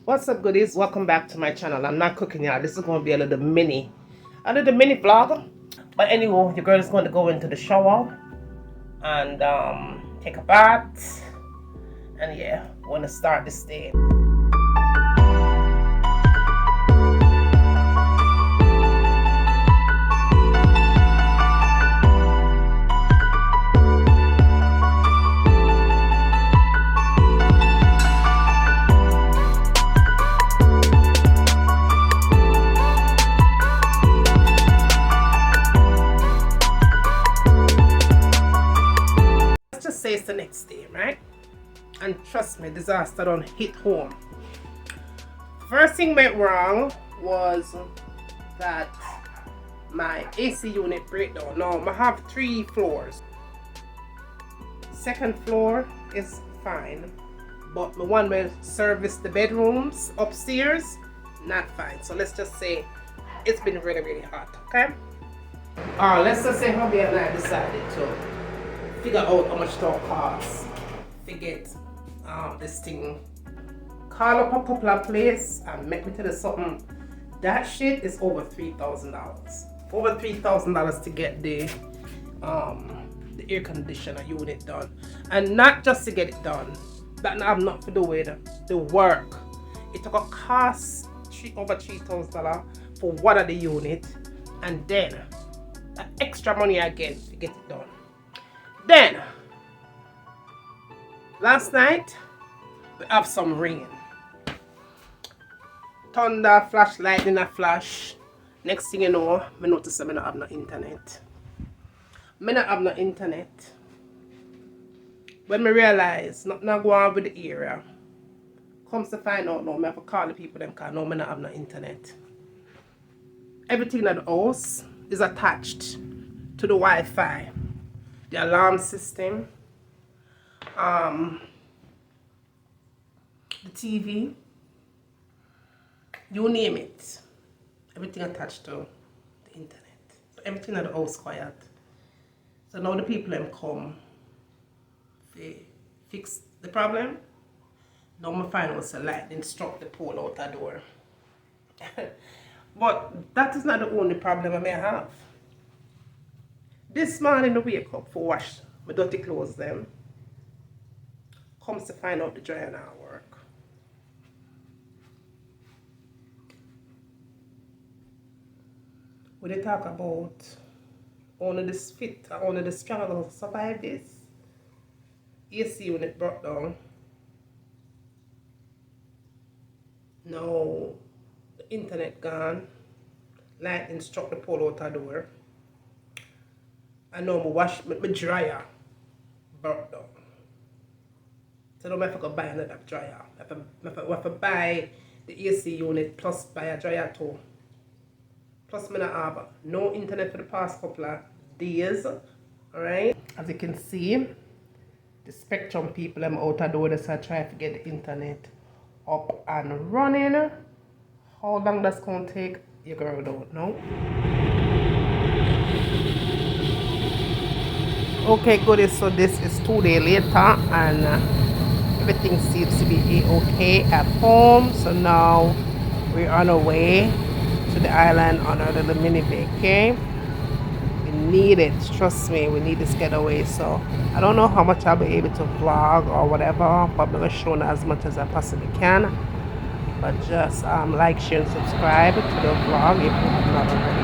What's up, goodies? Welcome back to my channel. I'm not cooking, y'all. This is going to be a little mini vlog. But anyway, your girl is going to go into the shower and take a bath. And yeah, we're going to start this day. Say it's the next day, right? And trust me, disaster don't hit home. First thing went wrong was that my AC unit breakdown. Now I have 3 floors. Second floor is fine, but the one where service the bedrooms upstairs, not fine. So let's just say it's been really hot. Okay. Let's just say hubby and I decided to figure out how much it all costs to get this thing. Call up a couple of places and make me tell you something. That shit is over $3,000. Over $3,000 to get the air conditioner unit done, and not just to get it done. That I have not to do with the work. It took a cost over $3,000 for one of the unit, and then extra money again to get it done. Then, last night, we have some rain. Thunder, flash, lightning, a flash. Next thing you know, I notice I don't have no internet. I don't have no internet. When I realize nothing going on with the area, comes to find out now, I have to call the people them because now I don't have no internet. Everything in the house is attached to the Wi-Fi. The alarm system, the TV, you name it, everything attached to the internet. So everything at the house quiet. So now the people them come, they fix the problem. Now I find out the lightning struck the pole out the door. But that is not the only problem I may have. This morning I wake up for wash my dirty clothes them. Comes to find out the dryer not work. When they talk about only this fit, only the struggle to survive this, AC unit broke down. Now the internet gone. Lightning struck the pole out the door. I know my dryer broke down. So now I have to buy another dryer. I have to buy the AC unit plus buy a dryer too. Plus I have no internet for the past couple of days. Alright. As you can see, the Spectrum people I'm out the door, so I try to get the internet up and running. How long that's gonna take, you girl don't know. Okay, good. So this is 2 days later, and everything seems to be okay at home. So now we're on our way to the island on our little mini vacay. We need it, trust me. We need this getaway. So I don't know how much I'll be able to vlog or whatever, but I'm gonna show as much as I possibly can. But just like, share, and subscribe to the vlog if you have not already.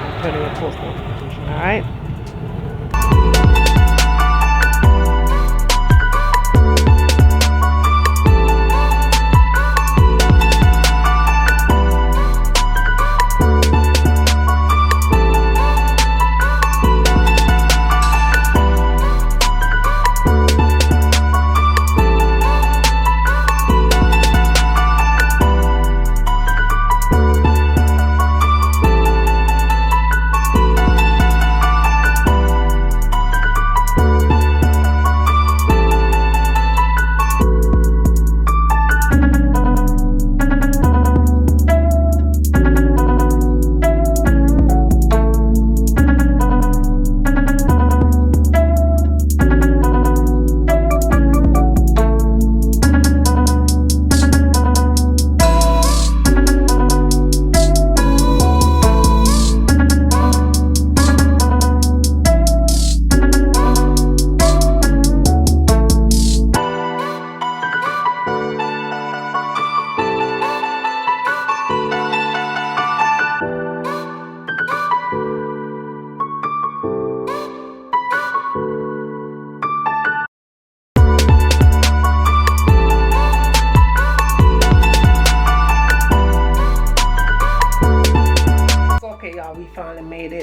I'm turning on post notification. All right.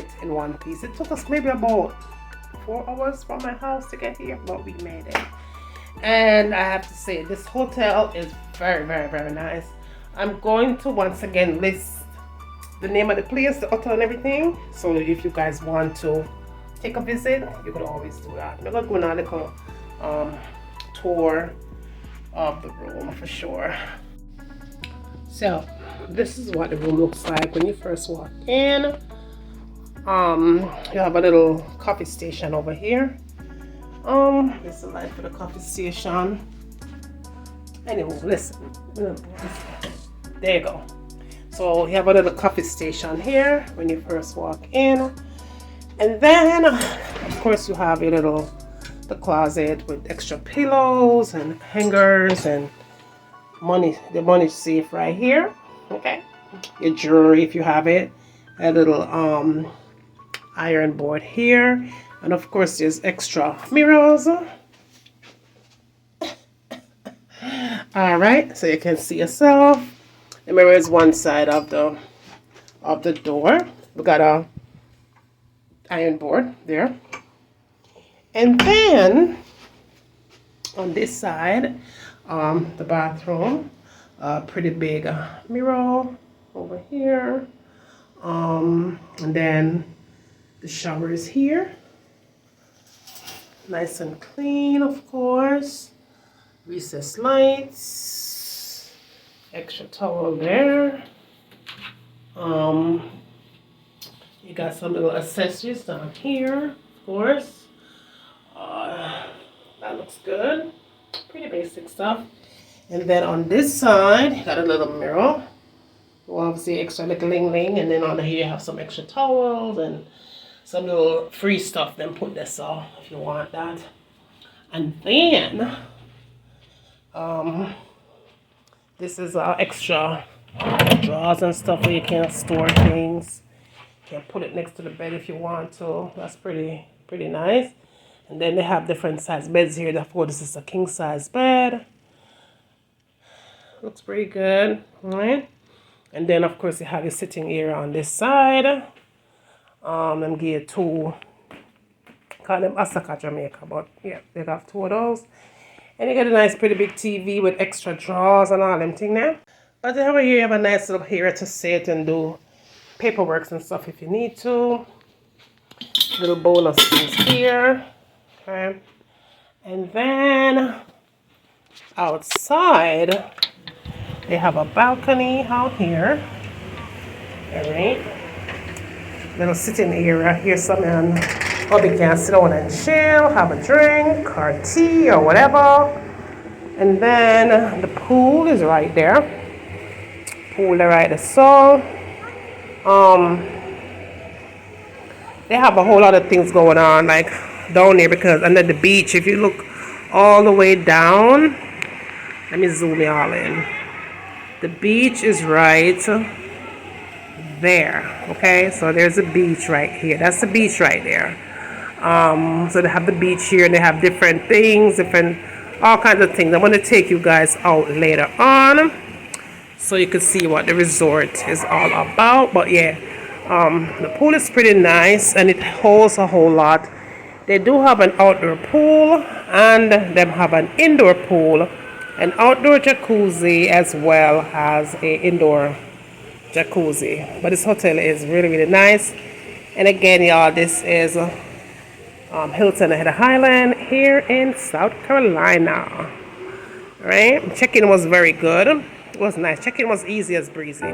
it in one piece. It took us maybe about 4 hours from my house to get here, but we made it. And I have to say, this hotel is very, very, very nice. I'm going to once again list the name of the place, the hotel and everything. So if you guys want to take a visit, you can always do that. We're going to go on a little tour of the room for sure. So this is what the room looks like when you first walk in. You have a little coffee station over here. This is the light for the coffee station. Anyway, listen. There you go. So you have a little coffee station here when you first walk in. And then, of course, you have the closet with extra pillows and hangers and the money safe right here. Okay. Your jewelry if you have it. A little iron board here. And of course, there's extra mirrors. All right, so you can see yourself. The mirror is one side of the door. We got a iron board there. And then on this side, the bathroom, pretty big mirror over here. And then the shower is here. Nice and clean, of course. Recessed lights. Extra towel there. You got some little accessories down here, of course. That looks good. Pretty basic stuff. And then on this side, you got a little mirror. Well, obviously extra little ling-ling. And then on here, you have some extra towels and some little free stuff. Then put this off if you want that. And then, this is extra drawers and stuff where you can store things. You can put it next to the bed if you want to. That's pretty nice. And then they have different size beds here. Therefore, this is a king size bed. Looks pretty good, all right? And then, of course, you have your sitting area on this side. And get two, call them Asaka Jamaica, but yeah, they got 2 of those. And you get a nice, pretty big TV with extra drawers and all them thing there. But over here, you have a nice little area to sit and do paperwork and stuff if you need to. Little bonus things here. Okay. And then outside, they have a balcony out here. All right. Little sitting area. Here's some hubby can sit down and chill, have a drink or tea or whatever. And then the pool is right there. Pool right there. So they have a whole lot of things going on like down there because under the beach, if you look all the way down, let me zoom it all in. The beach is right there. Okay, so there's a beach right here. That's the beach right there. So they have the beach here and they have different things, all kinds of things. I'm going to take you guys out later on so you can see what the resort is all about. But yeah, the pool is pretty nice and it holds a whole lot. They do have an outdoor pool and they have an indoor pool, an outdoor jacuzzi as well as a indoor jacuzzi. But this hotel is really nice. And again, y'all, this is Hilton Head Highland here in South Carolina. All right, check-in was very good. It was nice. Check-in was easy as breezy.